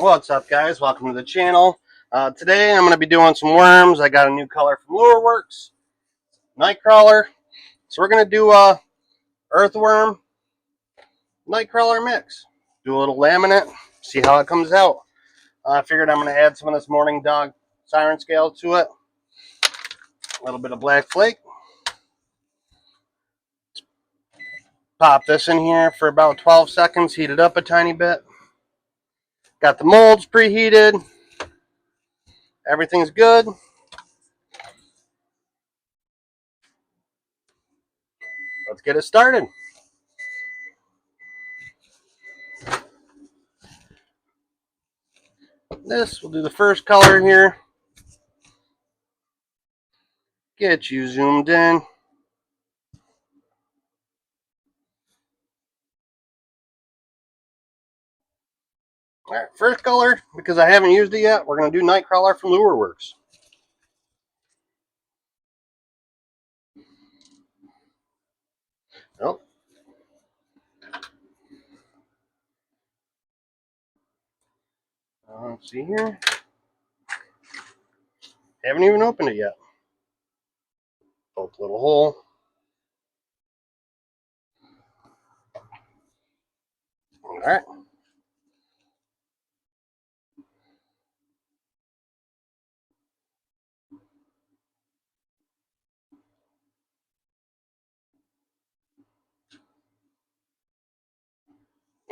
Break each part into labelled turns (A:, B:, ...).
A: What's up, guys? Welcome to the channel. Today I'm going to be doing some worms. I got a new color from Lureworks, nightcrawler. So we're going to do a earthworm nightcrawler mix. Do a little laminate, see how it comes out. I figured I'm going to add some of this morning dog siren scale to it. A little bit of black flake. Pop this in here for about 12 seconds. Heat it up a tiny bit. Got the molds preheated. Everything's good. Let's get it started. We'll do the first color here. Get you zoomed in. All right, first color, because I haven't used it yet, we're going to do Nightcrawler from Lureworks. Oh. Let's see here. Haven't even opened it yet. Poke a little hole. All right.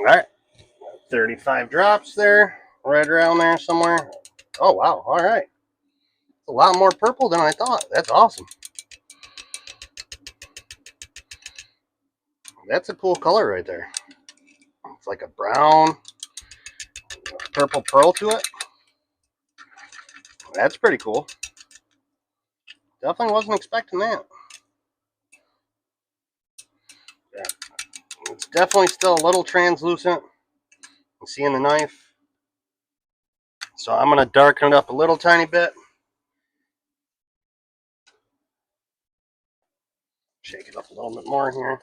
A: All right. 35 drops there, right around there somewhere. Oh, wow. All right. A lot more purple than I thought. That's awesome. That's a cool color right there. It's like a brown, purple pearl to it. That's pretty cool. Definitely wasn't expecting that. Yeah. It's definitely still a little translucent. You see in the knife. So I'm going to darken it up a little tiny bit. Shake it up a little bit more here.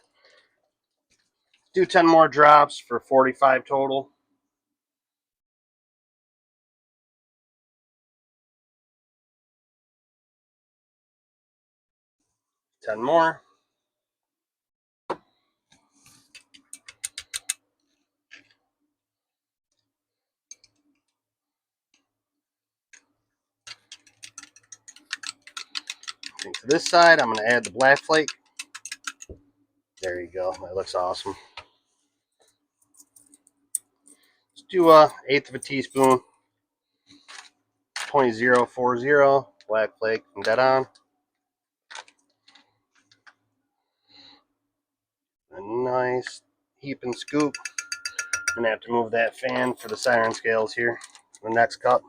A: Do 10 more drops for 45 total. Ten more. And to this side, I'm going to add the black flake. There you go. That looks awesome. Let's do 1/8 of a teaspoon. 0.040 black flake from dead on. A nice heap and scoop. I'm going to have to move that fan for the siren scales here. The next cup.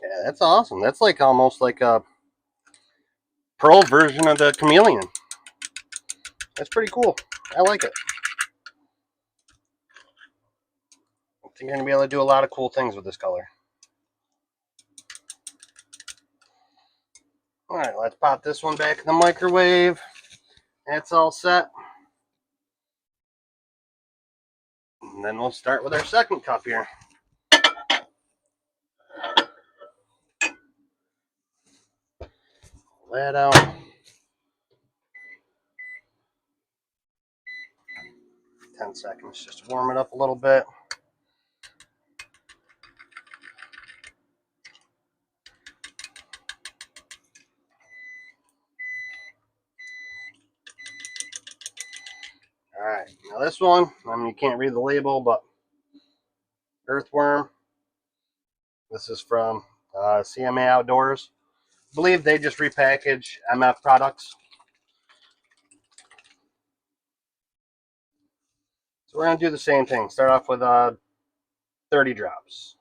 A: Yeah, that's awesome. That's like almost like a pearl version of the chameleon. That's pretty cool. I like it. I think you're going to be able to do a lot of cool things with this color. All right, let's pop this one back in the microwave. That's all set. And then we'll start with our second cup here. Lay it out. 10 seconds, just warm it up a little bit. All right, now this one, you can't read the label, but Earthworm. This is from CMA Outdoors. I believe they just repackage MF products. So we're going to do the same thing. Start off with 30 drops.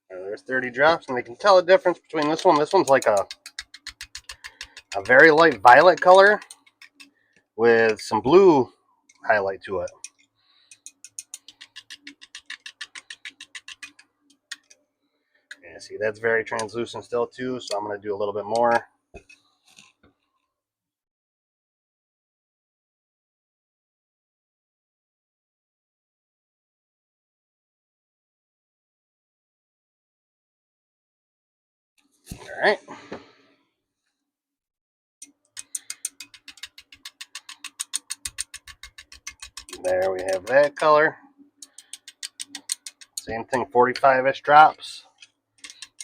A: There's 30 drops, and they can tell the difference between this one. This one's like a a very light violet color with some blue highlight to it. Yeah, see, that's very translucent still too, so I'm going to do a little bit more. All right. There we have that color. Same thing, 45-ish drops.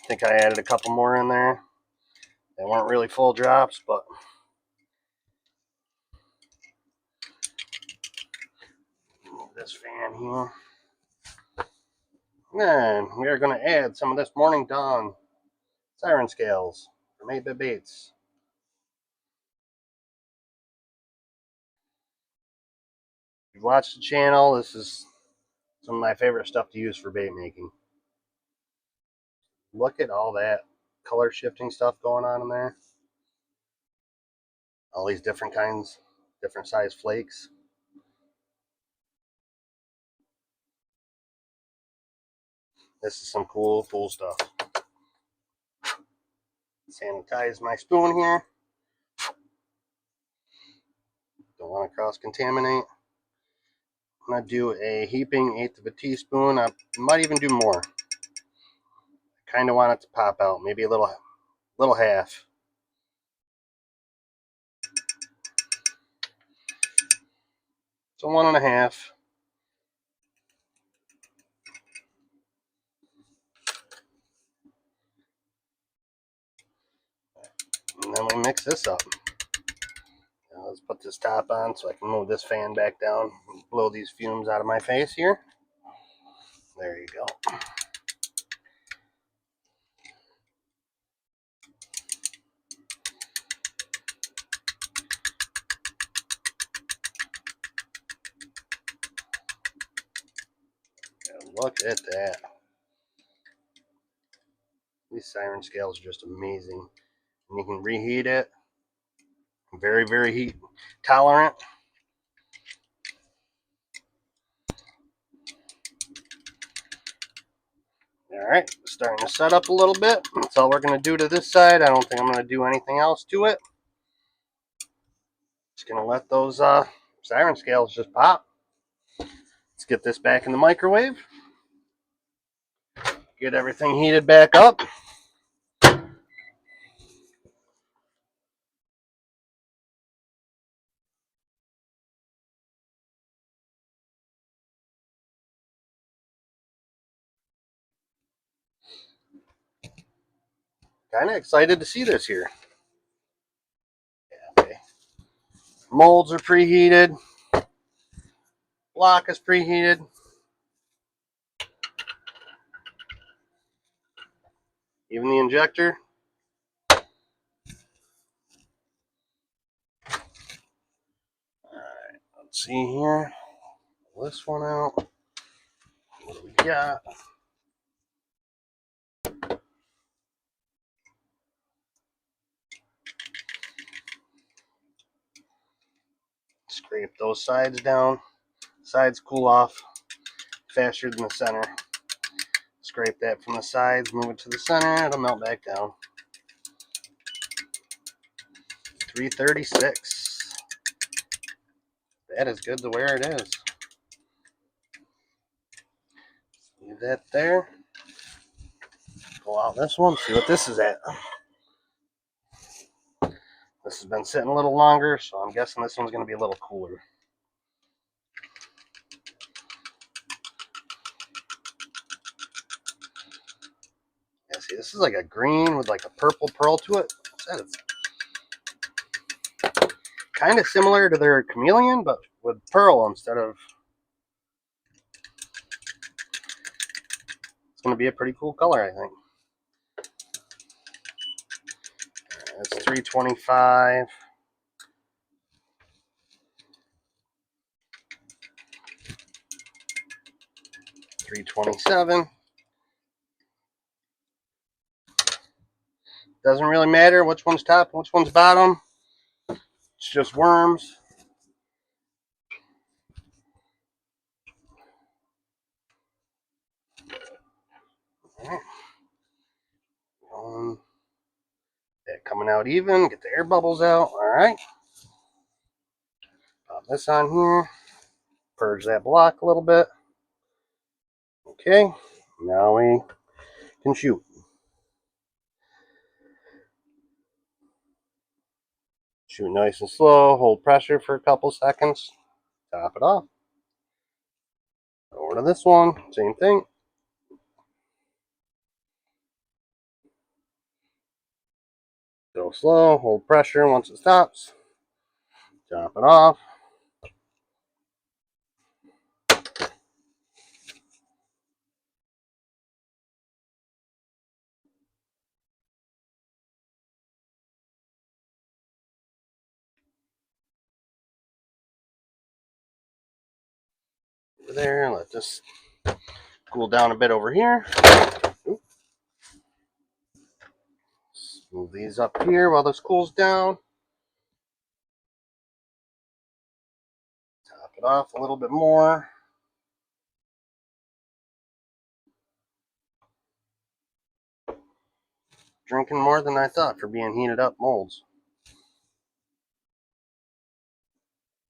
A: I think I added a couple more in there. They weren't really full drops, but move this fan here. And we are going to add some of this Morning Dawn siren scales from 8-Bit Baits. If you've watched the channel, this is some of my favorite stuff to use for bait making. Look at all that color shifting stuff going on in there. All these different kinds, different size flakes. This is some cool stuff. Sanitize my spoon here. Don't want to cross-contaminate. I'm going to do a heaping 1/8 of a teaspoon. I might even do more. I kind of want it to pop out, maybe a little half. So 1.5. And then we mix this up. Now let's put this top on so I can move this fan back down and blow these fumes out of my face here. There you go. And look at that. These siren scales are just amazing. And you can reheat it. Very, very heat tolerant. Alright, starting to set up a little bit. That's all we're going to do to this side. I don't think I'm going to do anything else to it. Just going to let those siren scales just pop. Let's get this back in the microwave. Get everything heated back up. Kind of excited to see this here. Yeah, okay. Molds are preheated. Block is preheated. Even the injector. Alright, let's see here. Pull this one out. What do we got? Scrape those sides down. Sides cool off faster than the center. Scrape that from the sides, move it to the center, it'll melt back down. 336. That is good to where it is. Leave that there. Pull out this one, see what this is at. This has been sitting a little longer, so I'm guessing this one's going to be a little cooler. Yeah, see, this is like a green with like a purple pearl to it. It's kind of similar to their chameleon, but with pearl instead of... It's going to be a pretty cool color, I think. That's 325. 327. Doesn't really matter which one's top and which one's bottom. It's just worms. All right. That coming out even. Get the air bubbles out. All right. Pop this on here. Purge that block a little bit. Okay. Now we can shoot. Shoot nice and slow. Hold pressure for a couple seconds. Top it off. Over to this one. Same thing. Go slow. Hold pressure once it stops. Top it off. Over there. Let this cool down a bit over here. Move these up here while this cools down. Top it off a little bit more. Drinking more than I thought for being heated up molds.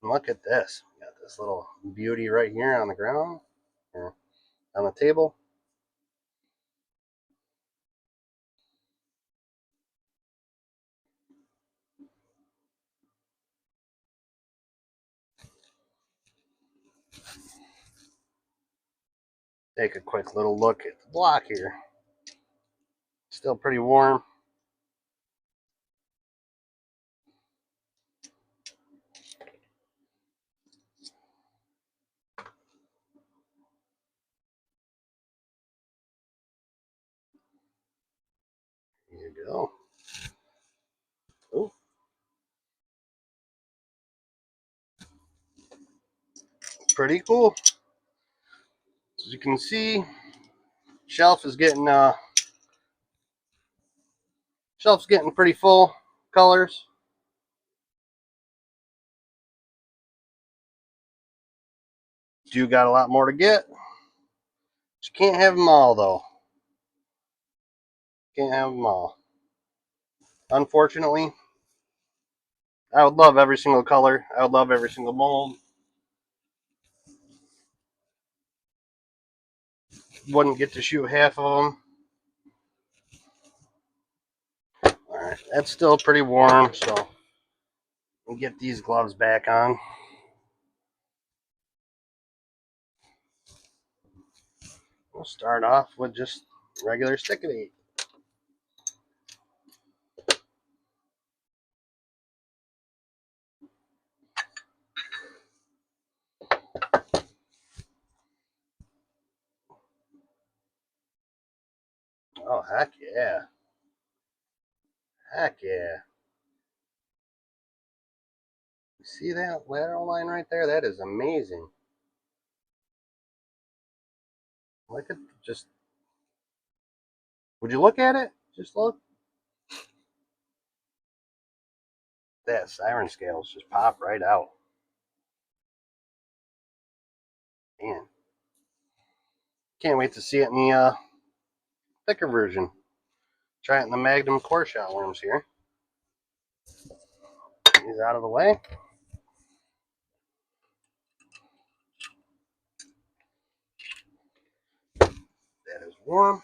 A: And look at this. We got this little beauty right here on the ground, or on the table. Take a quick little look at the block here. Still pretty warm. Here you go. Oh, pretty cool. As you can see, shelf's getting pretty full. Colors. Do got a lot more to get. You can't have them all though. Can't have them all. Unfortunately, I would love every single color. I would love every single mold. Wouldn't get to shoot half of them. Alright, that's still pretty warm, so we'll get these gloves back on. We'll start off with just regular stick-it-eight. Oh, heck yeah. Heck yeah. You see that lateral line right there? That is amazing. Look at just. Would you look at it? Just look. That siren scales just pop right out. Man. Can't wait to see it in the thicker version. Try it in the Magnum core shot worms here. These out of the way. That is warm.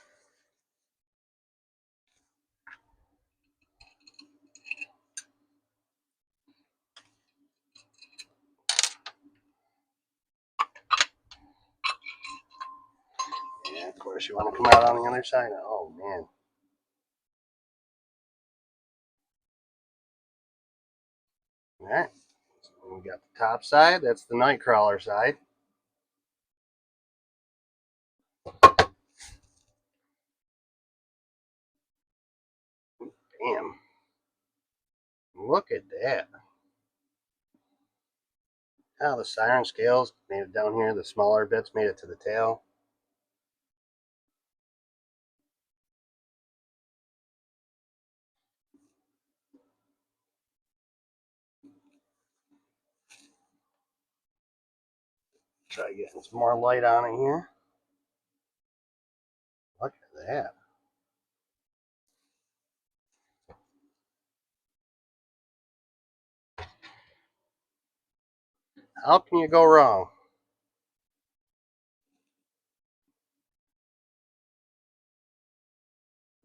A: Yeah, of course you want to come out on the other side. Oh man. Alright. So we got the top side, that's the nightcrawler side. Bam. Look at that. How the siren scales made it down here, the smaller bits made it to the tail. Try getting some more light on it here. Look at that. How can you go wrong?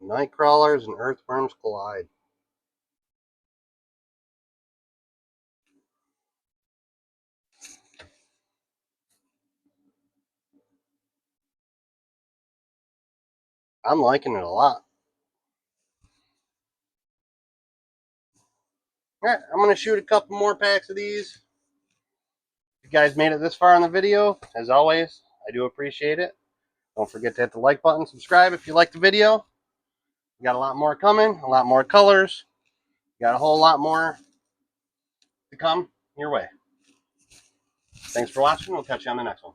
A: Nightcrawlers and earthworms collide. I'm liking it a lot. Alright, I'm going to shoot a couple more packs of these. If you guys made it this far in the video, as always, I do appreciate it. Don't forget to hit the like button, subscribe if you like the video. We got a lot more coming, a lot more colors. We got a whole lot more to come your way. Thanks for watching. We'll catch you on the next one.